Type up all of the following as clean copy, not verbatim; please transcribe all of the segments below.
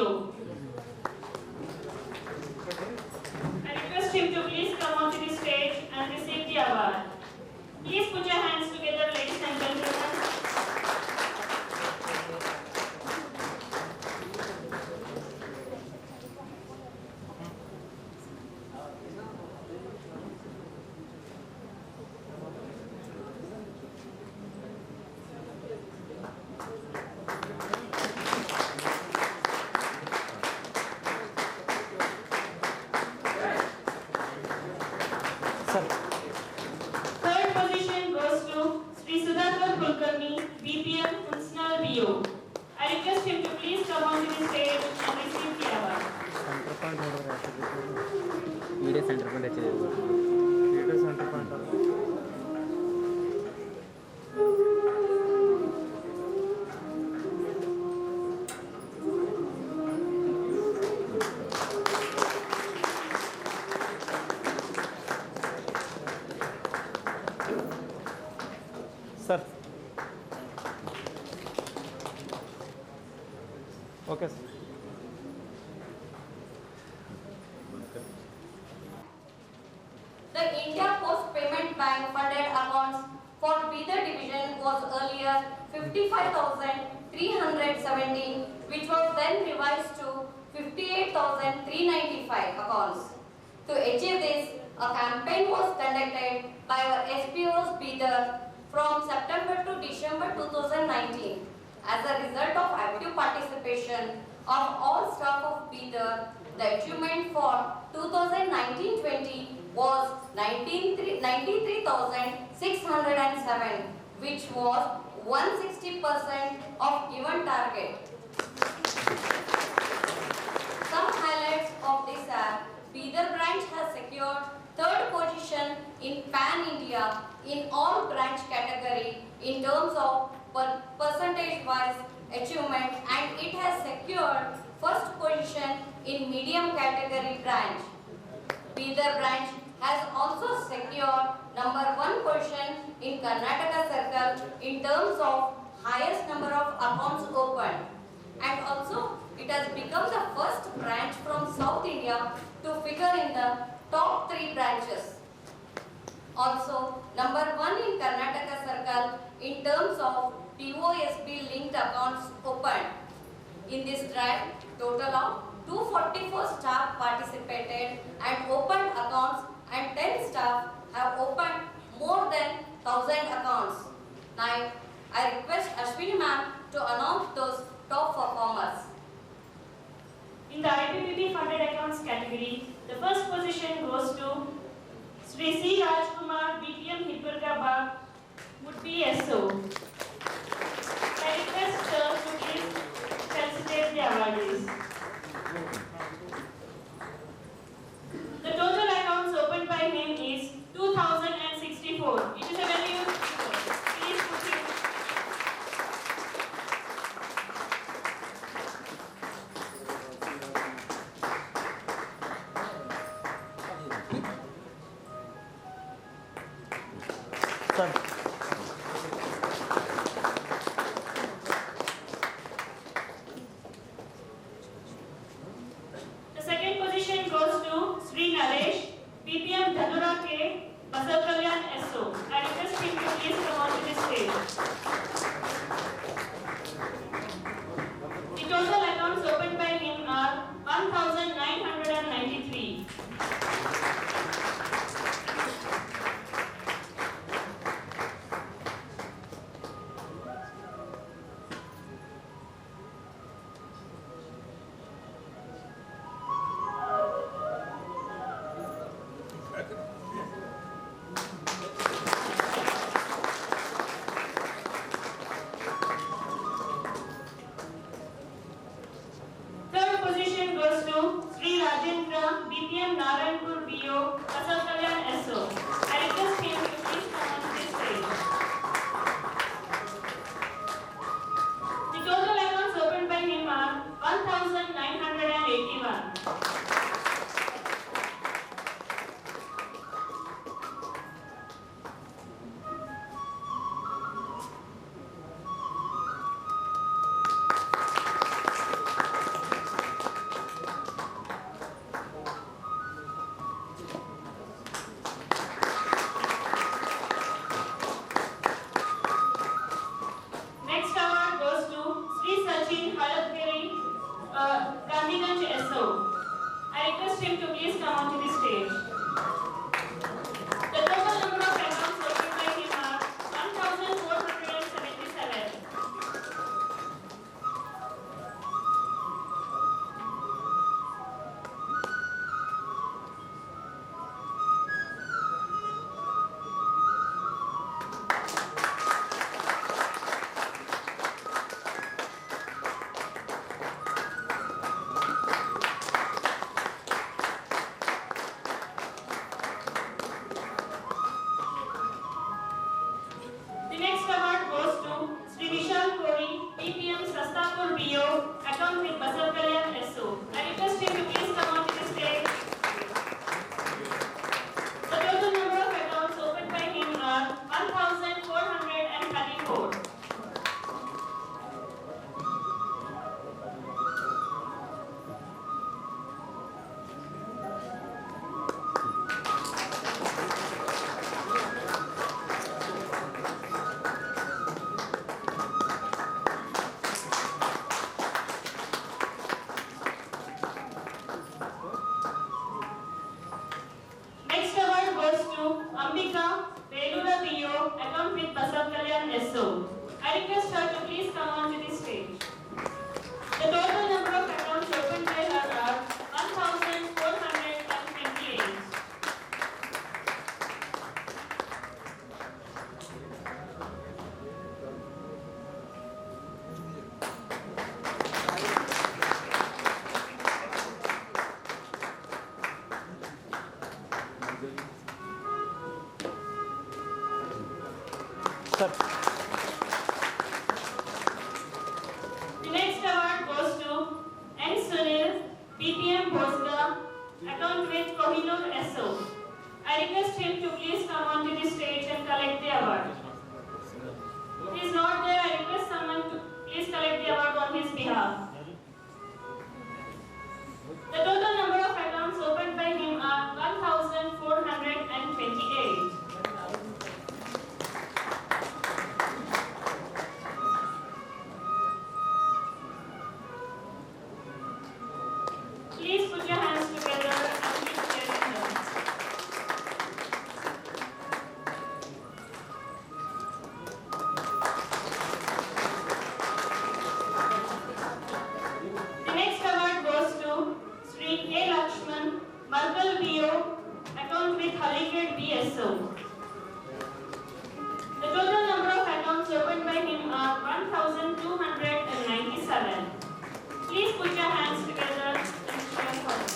BO. I request him to please come onto the stage and receive the award. Please put your hands together, ladies and gentlemen. Third position goes to Sri Sudhakar Kulkarni, BPM Functional BO. I request him to please come onto the stage and receive the award. Center point Sir. Okay, sir. The India Post Payment Bank funded accounts for Bidar division was earlier 55,317, which was then revised to 58,395 accounts. To achieve this, a campaign was conducted by our SPOs Bidar from September to December 2019. As a result of active participation of all staff of Bidar, the achievement for 2019-20 was 93,607, which was 160% of given target. Some highlights of this are: Bidar branch has secured third position in Pan India in all branch category in terms of percentage-wise achievement, and it has secured first position in medium category branch. Bidar branch has also secured #1 position in Karnataka circle in terms of highest number of accounts opened, and also it has become the first branch from South India to figure in the top 3 branches. Also, #1 in Karnataka circle in terms of POSB linked accounts opened. In this drive, total of 244 staff participated and opened accounts, and 10 staff have opened more than 1,000 accounts. Now, I request Ashwini ma'am to announce those top performers. In the IPPB funded accounts category, the first position goes to Sri C. Rajkumar, BPM Hipurgabad, would be SO. I request sir to please felicitate the awardees. The total accounts opened by him is 2,064. It is a very good score. Please put it. Sir. The second position goes to Sri Naresh, BPM Dhanura K, Basal Kalyan SO. I request him to please come on to the stage. The total accounts opened by him are 1,993. Third position goes to Sri Rajendra, BPM Narayanpur BO, Basal Kalyan SO. I request him to please come on this stage. The total accounts opened by him are 1,981. him to please come onto the stage. The total number of accounts opened by him are 1,477. The next award goes to Sri Vishal Kori, PPM Sastapur BO, account with Basar Kalyan SO. I request him to please come onto the stage. The total number of accounts opened by him are 1,434. Next award goes to Ambika Velura PO, account with Basar Kalyan SO. I request her to please come onto the stage. The total number of accounts opened by her are 1,428. Sir. The next award goes to N. Sunil, PPM Bhosga, account with Kohinoor SO. I request him to please come onto the stage and collect the award. If he is not there, I request someone to please collect the award on his behalf. The total number of accounts opened by him are 1,428. Please put your hands together and keep sharing them. The next award goes to Sri A. Lakshman, Markal BO, account with Haligate BSO. The total number of accounts opened by him are 1,297. Please put your hands together and share for us.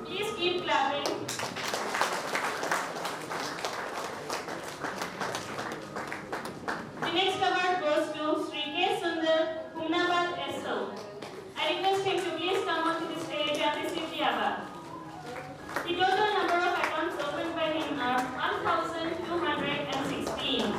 Please keep clapping. The next award goes to Sri K. Sundar, Humnabad SO. I request him to please come onto the stage and receive the award. The total number of accounts opened by him are 1,216.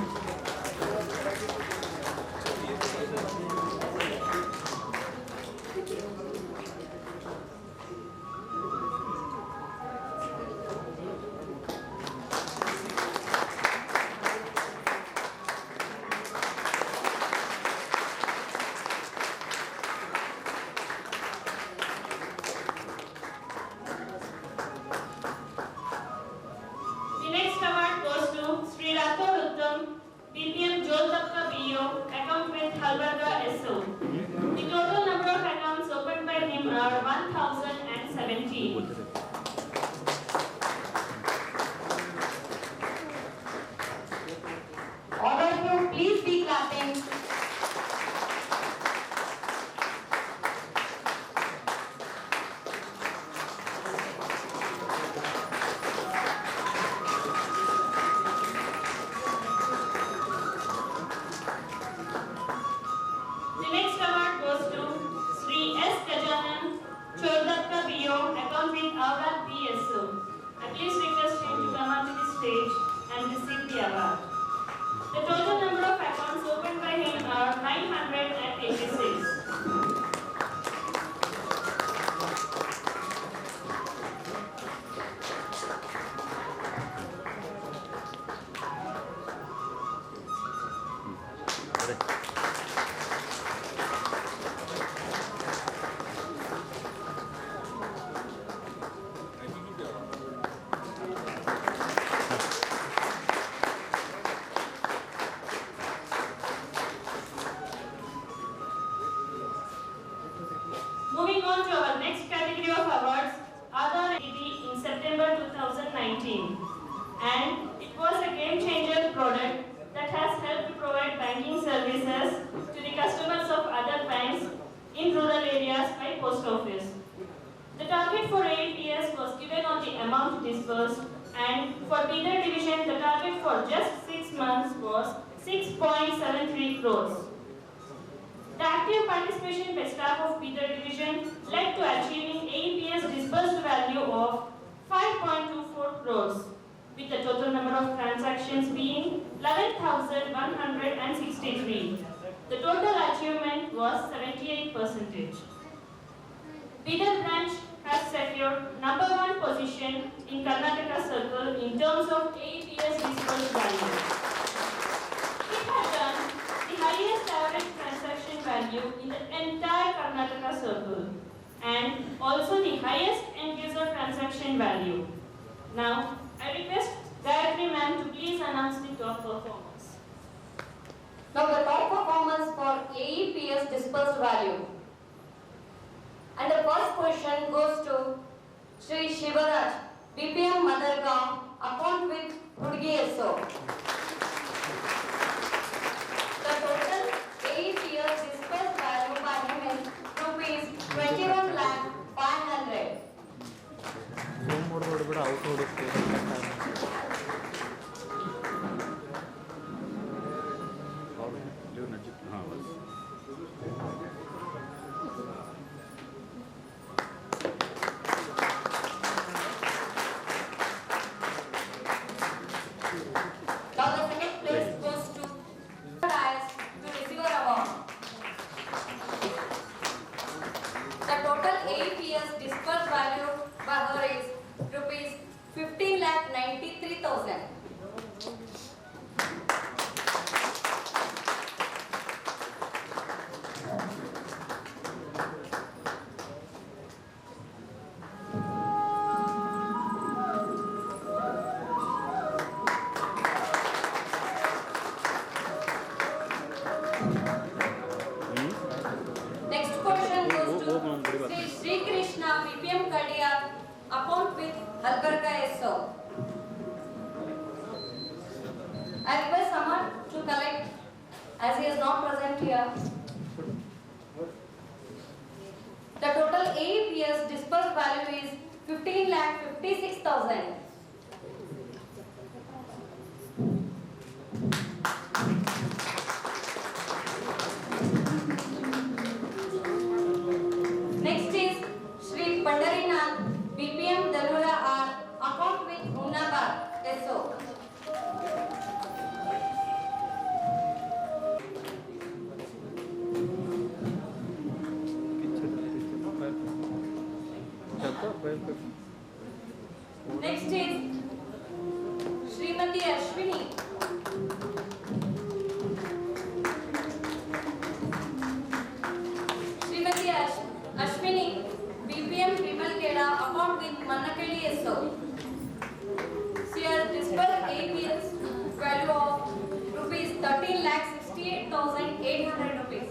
scheme, and it was a game-changer product that has helped to provide banking services to the customers of other banks in rural areas by post office. The target for AEPS was given on the amount disbursed, and for Bidar division the target for just 6 months was 6.73 crores. The active participation by staff of Bidar division led to achieving AEPS disbursed value of 5.24 crores, with the total number of transactions being 11,163. The total achievement was 78%. Bidar branch has secured #1 position in Karnataka Circle in terms of AEPS disbursed value. It has done the highest average transaction value in the entire Karnataka Circle and also the highest end user transaction value. Now, I request Gayatri ma'am to please announce the top performers. Now the top performance for AEPS disbursed value. And the first position goes to Sri Shivaraj, BPM Madargaon, account with Hudgi SO. The total AEPS disbursed value by him is rupees 21,500,000. Zoom ಹೊಡೆದು ಬಿಡ out ಹೊಡಿಸ್ತೀವಿ Now the second place goes to Reyes to receive our award. The total AEPS disbursed value by her is rupees 15,93,000. Next question goes to Sri Krishna, BPM Kadia, account with Halgarka SO. I request someone to collect as he is not present here. The total AEPS disbursed value is 15,56,000. Next is Sri Pandarinath, BPM Danura R, account with Humnabad SO. Next is Srimati Ashwini. Ashwini, BPM Bimal Keda, account with Manakali SO. She has disbursed AEPS value of rupees 13,68,800 rupees.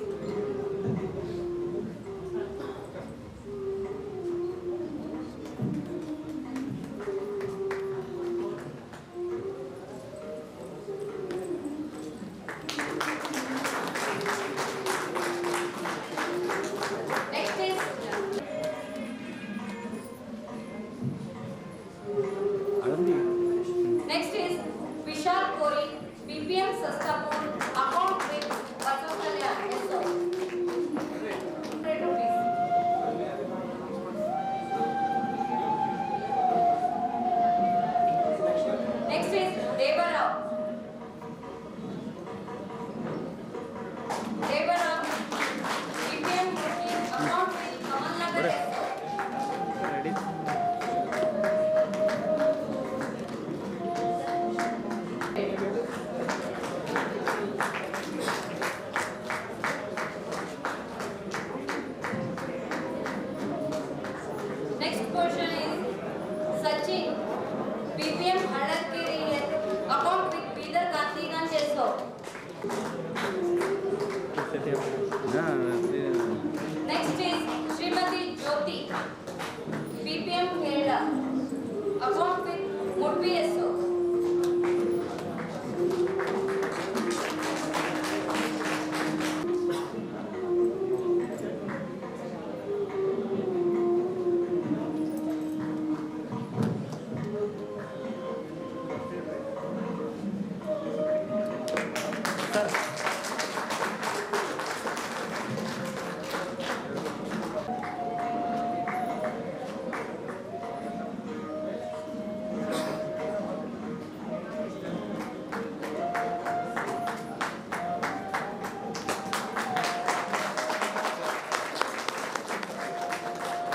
Next is Vishal Kori, BPM Sastapur, account with Batokalya SO. 100 rupees. Next is Devarao. BPM Booking, account with Kamalnagar SO. Ready Next portion is Sachin, BPM Hadakiri, account with Bidar Kantiganj SO. Next is Srimati Jyoti, BPM Kerala, account with would be SO.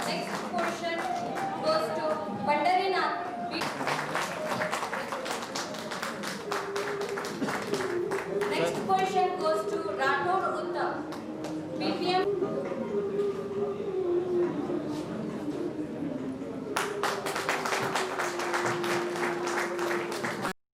Next question goes to Pandarinath. Next question goes to Rathod Uttam. BPM